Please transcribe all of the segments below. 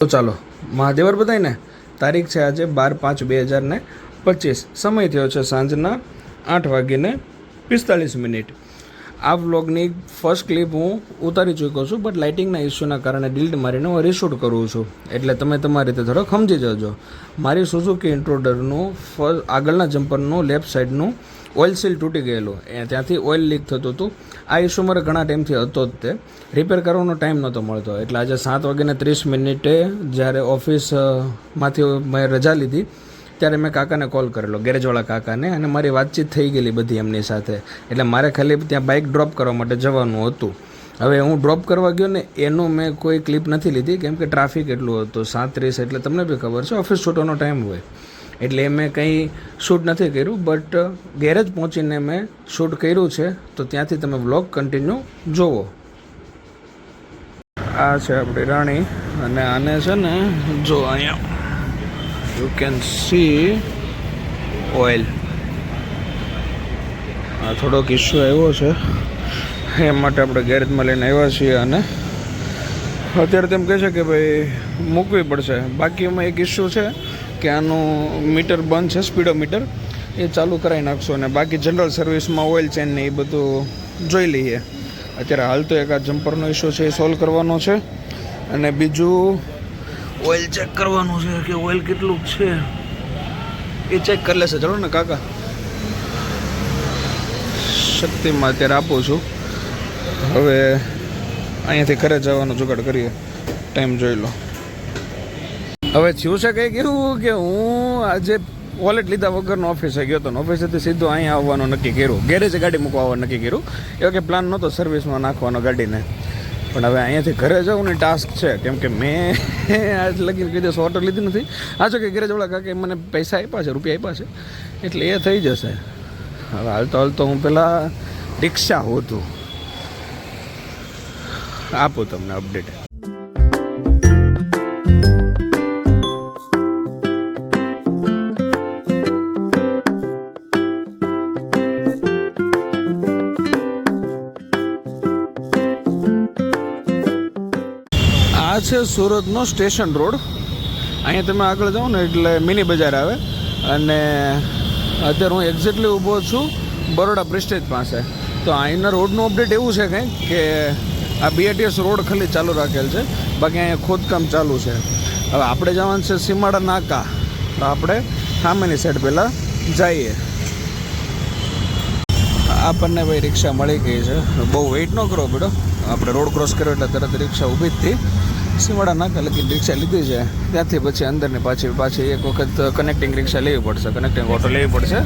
તો ચાલો મહાદેવર બધાને તારીખ છે આજે 12/5/2025 સમય થયો છે સાંજના 8:45. આ વ્લોગની ફર્સ્ટ ક્લિપ હું ઉતારી ચૂક્યો છું, બટ લાઇટિંગના ઇસ્યુના કારણે ડિલીટ મારીને હું રીશૂટ કરું છું, એટલે તમે તમારી રીતે થોડોક સમજી જજો. મારી સુઝુકી ઇન્ટ્રોડરનું આગળના જમ્પરનું લેફ્ટ સાઈડનું ઓઇલ સીલ તૂટી ગયેલું, ત્યાંથી ઓઇલ લીક થતું હતું. આ ઇસ્યુ મારે ઘણા ટાઈમથી હતો જ, તે રિપેર કરવાનો ટાઈમ નહોતો મળતો. એટલે આજે 7:30 જ્યારે ઓફિસમાંથી મેં રજા લીધી ત્યારે મેં કાકાને કોલ કરેલો, ગેરેજવાળા કાકાને, અને મારી વાતચીત થઈ ગયેલી બધી એમની સાથે. એટલે મારે ખાલી ત્યાં બાઇક ડ્રોપ કરવા માટે જવાનું હતું. હવે હું ડ્રોપ કરવા ગયો ને એનું મેં કોઈ ક્લિપ નથી લીધી, કેમ કે ટ્રાફિક એટલું હતું 7:30, એટલે તમને બી ખબર છે ઓફિસ છૂટવાનો ટાઈમ હોય, એટલે મેં કંઈ શૂટ નથી કર્યું. બટ ગેરેજ પહોંચીને મેં શૂટ કર્યું છે, તો ત્યાંથી તમે વ્લોગ કન્ટિન્યુ જોવો. આ છે આપણી રાણી, અને આને છે ને જો અહીંયા યુ કેન સી ઓઇલ. આ થોડોક ઇસ્યુ આવ્યો છે, એ માટે આપણે ગેરેજમાં લઈને આવ્યા છીએ, અને અત્યારે તેમ કહે છે કે ભાઈ મૂકવી પડશે. બાકી એમાં એક ઇસ્યુ છે કે આનું મીટર બંધ છે, સ્પીડોમીટર, એ ચાલુ કરાવી નાખશો, અને બાકી જનરલ સર્વિસમાં ઓઇલ ચેન ને એ બધું જોઈ લઈએ. અત્યારે હાલ તો એક આ જમ્પરનો ઇસ્યુ છે એ સોલ્વ કરવાનો છે, અને બીજું ઓઇલ ચેક કરવાનું છે કે ઓઇલ કેટલું છે એ ચેક કરી લેશે. ચલો ને કાકા, શક્તિમાં અત્યારે આપું છું. હવે અહીંયાથી ઘરે જવાનો જુગાડ કરીએ, ટાઈમ જોઈ લો. હવે થયું છે કંઈ કેવું કે હું આજે વોલેટ લીધા વગરનો ઓફિસે ગયો હતો, ઓફિસેથી સીધો અહીંયા આવવાનું નક્કી કર્યું, ગેરેજે ગાડી મૂકવા આવવાનું નક્કી કર્યું. એવો કે પ્લાન નહોતો સર્વિસમાં નાખવાનો ગાડીને, પણ હવે અહીંયાથી ઘરે જવું ટાસ્ક છે, કેમ કે મેં આજ લગીને કીધું ઓટો લીધી નથી. આ જો કે ગેરેજવાળા કાકે મને પૈસા આપ્યા છે, રૂપિયા આપ્યા છે, એટલે એ થઈ જશે. હવે હાલતો હું પહેલાં રિક્ષા હોતું આપું તમને અપડેટ. આ છે સુરતનો સ્ટેશન રોડ. અહીંયા તમે આગળ જાઓ ને એટલે મિની બજાર આવે, અને અત્યારે હું એક્ઝેક્ટલી ઊભો છું બરોડા પ્રેસ્ટેજ પાસે. તો અહીંના રોડનું અપડેટ એવું છે કંઈક કે આ BRTS રોડ ખાલી ચાલુ રાખેલ છે, બાકી અહીંયા ખોદકામ ચાલુ છે. હવે આપણે જવાનું છે સીમાડા નાકા, તો આપણે સામેની સાઈડ પહેલાં જઈએ. આપણને ભાઈ રિક્ષા મળી ગઈ છે, બહુ વેઇટ ન કરો બેડો. આપણે રોડ ક્રોસ કર્યો એટલે તરત રિક્ષા ઊભી જ હતી. સીમાડા નાકા લગી રિક્ષા લીધી છે, ત્યાંથી પછી અંદરની પાછી એક વખત કનેક્ટિંગ રિક્ષા લેવી પડશે, કનેક્ટિંગ ઓટો લેવી પડશે.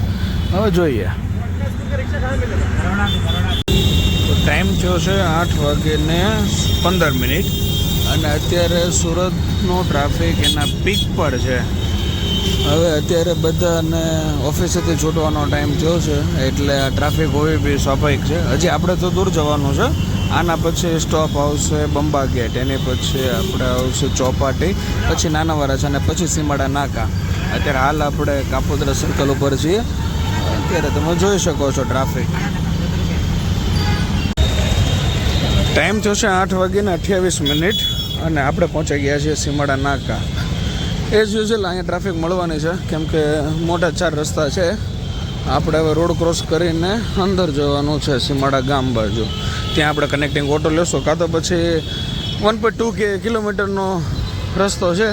હવે જોઈએ. ટાઈમ થયો છે 8:15, અને અત્યારે સુરતનો ટ્રાફિક એના પીક પર છે. હવે અત્યારે બધાને ઓફિસેથી છૂટવાનો ટાઈમ થયો છે, એટલે આ ટ્રાફિક હોવી બી સ્વાભાવિક છે. હજી આપણે તો દૂર જવાનું છે. આના પછી સ્ટોપ આવશે બંબા ગેટ, એની પછી આપણે આવશે ચોપાટી, પછી નાનાવાડા છે, અને પછી સીમાડા નાકા. અત્યારે હાલ આપણે કાપોદ્રા સર્કલ ઉપર છીએ. અત્યારે તમે જોઈ શકો છો ટ્રાફિક. ટાઈમ થયો છે 8:28, અને આપણે પહોંચી ગયા છીએ સીમાડા નાકા. એઝ યુઝ્યુઅલ અહીંયા ટ્રાફિક મળવાની છે, કેમ કે મોટા 4 રસ્તા છે. આપણે હવે રોડ ક્રોસ કરીને અંદર જવાનું છે સીમાડા ગામ બાજુ. ત્યાં આપણે કનેક્ટિંગ ઓટો લેશો, કાં તો પછી 1.2 કિલોમીટરનો રસ્તો છે.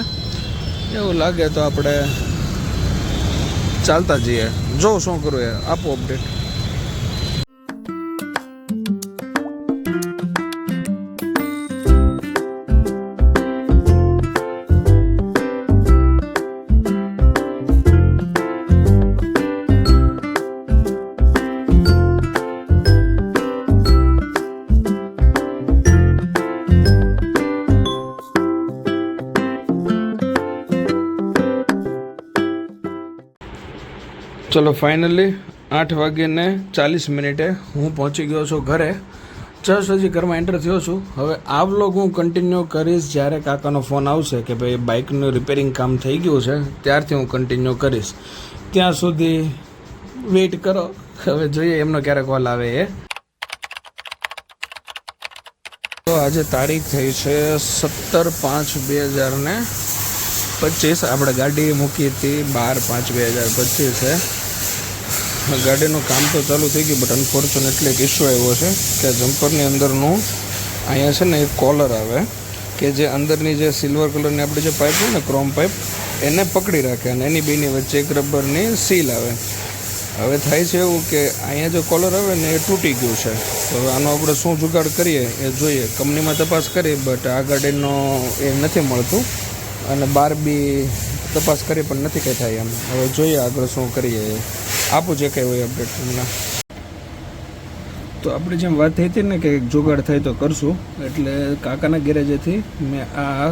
એવું લાગે તો આપણે ચાલતા જઈએ. જો શું કરવું એ આપો અપડેટ. ચલો ફાઇનલી 8:40 હું પહોંચી ગયો છું ઘરે. જસ્ટ હજી ઘરમાં એન્ટર થયો છું. હવે આ વ્લોગ હું કન્ટિન્યુ કરીશ જ્યારે કાકાનો ફોન આવશે કે ભાઈ બાઇકનું રિપેરિંગ કામ થઈ ગયું છે, ત્યારથી હું કન્ટિન્યુ કરીશ. ત્યાં સુધી વેઇટ કરો. હવે જોઈએ એમનો ક્યારે કોલ આવે એ. તો આજે તારીખ થઈ છે 17/5/2025. આપણે ગાડી મૂકી હતી 12/5/2025 છે. ગાડીનું કામ તો ચાલુ થઈ ગયું, બટ અનફોર્ચ્યુનેટલી એક ઇસ્યુ આવ્યો છે કે જમ્પરની અંદરનું અહીંયા છે ને એક કોલર આવે કે જે અંદરની જે સિલ્વર કલરની આપણી જે પાઇપ હોય ને ક્રોમ પાઇપ એને પકડી રાખે અને એની બેની વચ્ચે એક રબરની સીલ આવે. હવે થાય છે એવું કે અહીંયા જે કોલર આવે ને એ તૂટી ગયું છે. તો આનો આપણે શું જુગાડ કરીએ એ જોઈએ. કંપનીમાં તપાસ કરી બટ આ ગાડીનો એ નથી મળતું અને બહાર બી તપાસ કરી પણ નથી કંઈ થાય એમ. હવે જોઈએ આગળ શું કરીએ. આપું જે કંઈ હોય અપડેટ તમને. તો આપણે જેમ વાત થઈ હતી ને કે જુગાડ થાય તો કરશું, એટલે કાકાના ગેરેજેથી મેં આ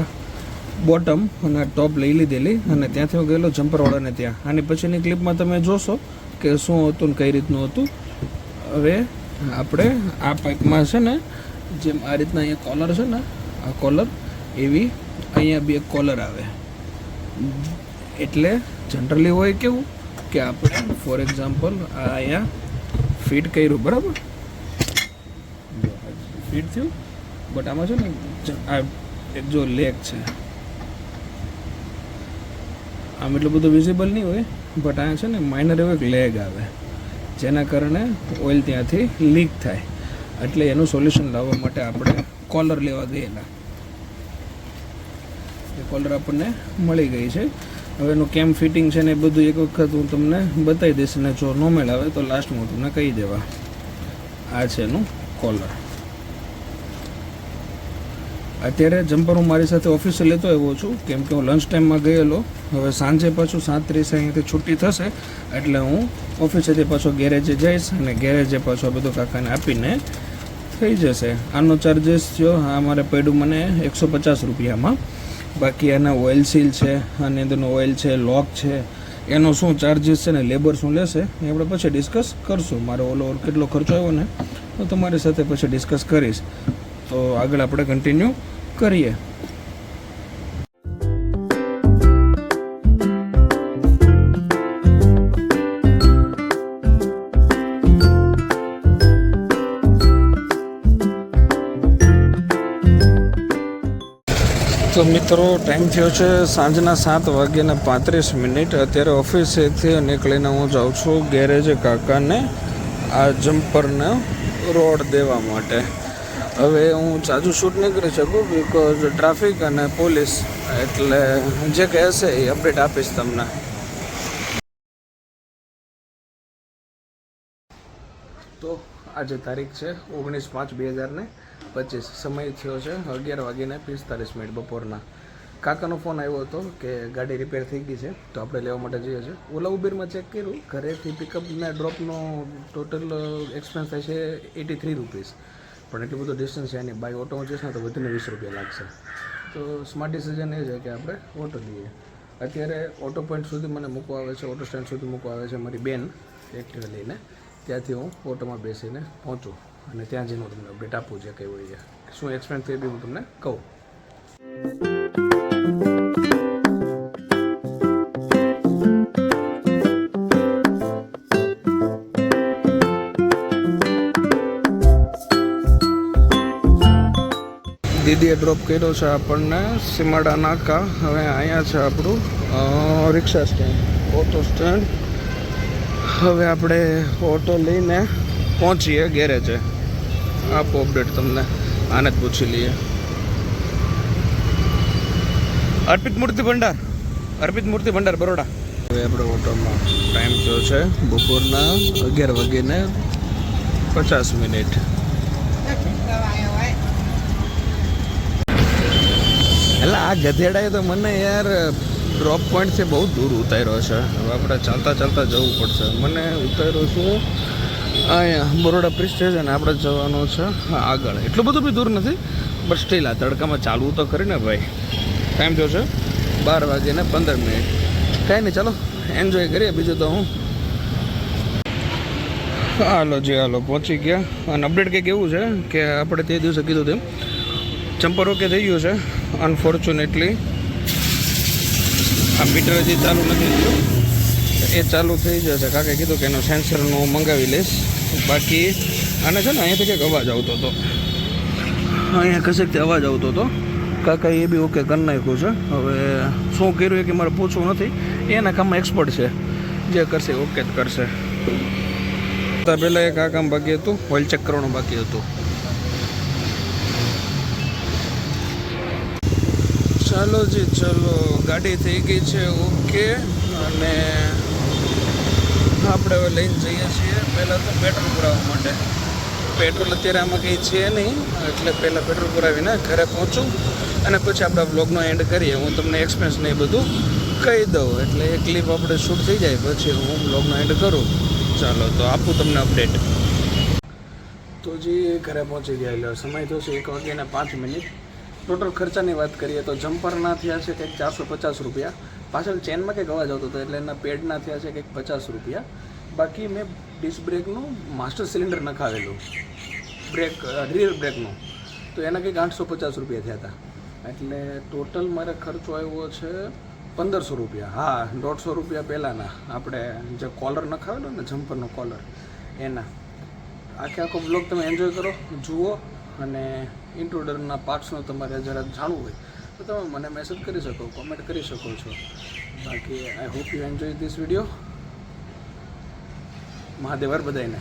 બોટમ અને ટોપ લઈ લીધેલી અને ત્યાંથી હું ગયેલો જમ્પરવાળાને ત્યાં. આની પછીની ક્લિપમાં તમે જોશો કે શું હતું ને કઈ રીતનું હતું. હવે આપણે આ પાઇપમાં છે ને જેમ આ રીતના અહીંયા કોલર છે ને, આ કોલર એવી અહીંયા બી એક કોલર આવે. એટલે જનરલી હોય કેવું કે આપણે ફોર એક્ઝામ્પલ આ અહીંયા ફિટ કર્યું, બરાબર ફિટ થયું, બટ આમાં છે ને આ એક જો લેગ છે, આમ એટલું બધું વિઝિબલ નહીં હોય બટ અહીંયા છે ને માઇનર એવો એક લેગ આવે જેના કારણે ઓઇલ ત્યાંથી લીક થાય. એટલે એનું સોલ્યુશન લાવવા માટે આપણે કોલર લેવા ગયેલા. એ કોલર આપણને મળી ગઈ છે. હવે એનું કેમ ફિટિંગ છે ને એ બધું એક વખત હું તમને બતાવી દઈશ અને જો ન મેળવે તો લાસ્ટમાં તમને કહી દેવા. આ છે એનું કોલર. અત્યારે જમ્પર હું મારી સાથે ઓફિસે લેતો આવ્યો છું કેમ કે હું લંચ ટાઈમમાં ગયેલો. હવે સાંજે પાછું 7:30 અહીંયાથી છૂટી થશે એટલે હું ઓફિસેથી પાછો ગેરેજે જઈશ અને ગેરેજે પાછો બધું કાકાને આપીને થઈ જશે. આનો ચાર્જિસ થયો હા મારે પડ્યું મને 150 રૂપિયામાં. બાકી એના ઓઇલ સીલ છે, આની અંદરનું ઓઇલ છે, લોક છે, એનો શું ચાર્જિસ છે ને લેબર શું લેશે એ આપણે પછી ડિસ્કસ કરશું. મારો ઓલ ઓવર કેટલો ખર્ચો આવ્યો ને તો તમારી સાથે પછી ડિસ્કસ કરીશ. તો આગળ આપણે કન્ટિન્યુ કરીએ. તો મિત્રો ટાઈમ થયો છે સાંજના 7:35. અત્યારે ઓફિસેથી નીકળીને હું જાઉં છું ગેરેજે કાકાને આ જમ્પરને રોડ દેવા માટે. હવે હું જાજુ શૂટ નહીં કરી શકું બિકોઝ ટ્રાફિક અને પોલીસ, એટલે જે કહેશે એ અપડેટ આપીશ તમને. તો આજે તારીખ છે 19/5/2025. સમય થયો છે 11:45 બપોરના. કાકાનો ફોન આવ્યો હતો કે ગાડી રિપેર થઈ ગઈ છે તો આપણે લેવા માટે જઈએ છીએ. ઓલા ઉબેરમાં ચેક કર્યું, ઘરેથી પિકઅપ ને ડ્રોપનો ટોટલ એક્સપેન્સ થાય છે 83 રૂપીસ. પણ એટલું બધું ડિસ્ટન્સ છે એની બાય ઓટો જઈશ ને તો વધીને 20 રૂપિયા લાગશે. તો સ્માર્ટ ડિસિઝન એ છે કે આપણે ઓટો લઈએ. અત્યારે ઓટો પોઈન્ટ સુધી મને મૂકવા આવે છે, ઓટો સ્ટેન્ડ સુધી મૂકવા આવે છે મારી બેન એક્ટિવા લઈને. ત્યાંથી હું ઓટોમાં બેસીને પહોંચું અને ત્યાં જઈને હું તમને અપડેટ આપું જે કંઈ હોય શું એક્સપેન્સ થઈ બી હું તમને કહું. દીદીએ ડ્રોપ કર્યો છે આપણને સીમાડા નાકા. હવે અહીંયા છે આપણું રિક્ષા સ્ટેન્ડ, ઓટો સ્ટેન્ડ. હવે આપણે ઓટો લઈને પહોંચીએ ગેરેજે. આપો અપડેટ તમને, આને જ પૂછી લઈએ. અર્પિત મૂર્તિ ભંડાર બરોડા. હવે આપણે ઓટોમાં ટાઈમ થયો છે બપોરના 11:50. એટલે આ ગધેડાએ તો મને યાર ડ્રોપ પોઈન્ટથી બહુ દૂર ઉતાર્યો છે. હવે આપણે ચાલતા જવું પડશે. મને ઉતાર્યો છું અહીંયા બરોડા બ્રિજ સ્ટેશન. આપણે જવાનું છે આગળ. એટલું બધું બી દૂર નથી બટ સ્ટીલ આ તડકામાં ચાલવું તો કરીને ભાઈ. ટાઈમ થયો છે 12:15. કાંઈ નહીં, ચાલો એન્જોય કરીએ. બીજું તો હું હાલો પહોંચી ગયા. અને અપડેટ કંઈક એવું છે કે આપણે તે દિવસે કીધું તેમ જમ્પર ઓકે થઈ ગયું છે. અનફોર્ચ્યુનેટલી આ મીટર હજી ચાલુ નથી થયું, એ ચાલુ થઈ જશે. કાકે કીધું કે એનો સેન્સરનું મંગાવી લઈશ. બાકી આને છે ને અહીંયાથી કંઈક અવાજ આવતો હતો. અહીંયા કશેકથી અવાજ આવતો હતો. કાકા એ બી ઓકે કરી નાખ્યું છે. હવે શું કર્યું એ કે મારે પૂછવું નથી, એના કામમાં એક્સપર્ટ છે, જે કરશે ઓકે જ કરશે. ત્યાં પહેલાં એક આ કામ બાકી હતું, ઓઇલ ચેક કરવાનું બાકી હતું. ચાલો જી ચલો, ગાડી થઈ ગઈ છે ઓકે, અને આપણે હવે લઈને જઈએ છીએ પહેલાં તો પેટ્રોલ પુરાવવા માટે. પેટ્રોલ અત્યારે આમાં કંઈ છે નહીં, એટલે પહેલાં પેટ્રોલ પુરાવીને ઘરે પહોંચું અને પછી આપણે બ્લોગનો એન્ડ કરીએ. હું તમને એક્સપેન્સ ને એ બધું કહી દઉં, એટલે એ ક્લિપ આપણે શૂટ થઈ જાય પછી હું બ્લોગનો એન્ડ કરું. ચાલો તો આપું તમને અપડેટ. તો જી ઘરે પહોંચી ગયા, એટલે સમય થયો છે 1:05. ટોટલ ખર્ચાની વાત કરીએ તો જમ્પરના થયા છે કંઈક 450 રૂપિયા, પાછળ ચેનમાં કંઈક અવાજ આવતો હતો એટલે એના પેડના થયા છે કંઈક 50 રૂપિયા. બાકી મેં ડિસ્ક બ્રેકનું માસ્ટર સિલિન્ડર નખાવેલું, રિયર બ્રેકનું, તો એના કંઈક 850 રૂપિયા થયા હતા. એટલે ટોટલ મારે ખર્ચો આવ્યો છે 1500 રૂપિયા. હા, 150 રૂપિયા પહેલાંના આપણે જે કોલર નખાવેલો ને, જમ્પરનો કોલર, એના. આખો બ્લોગ તમે એન્જોય કરો, જુઓ, અને ઇન્ટ્રોડરના પાર્ટ્સનું તમારે જરા જાણવું હોય તો તમે મને મેસેજ કરી શકો, કોમેન્ટ કરી શકો છો. બાકી I hope you enjoy this video. મહાદેવર બધાને.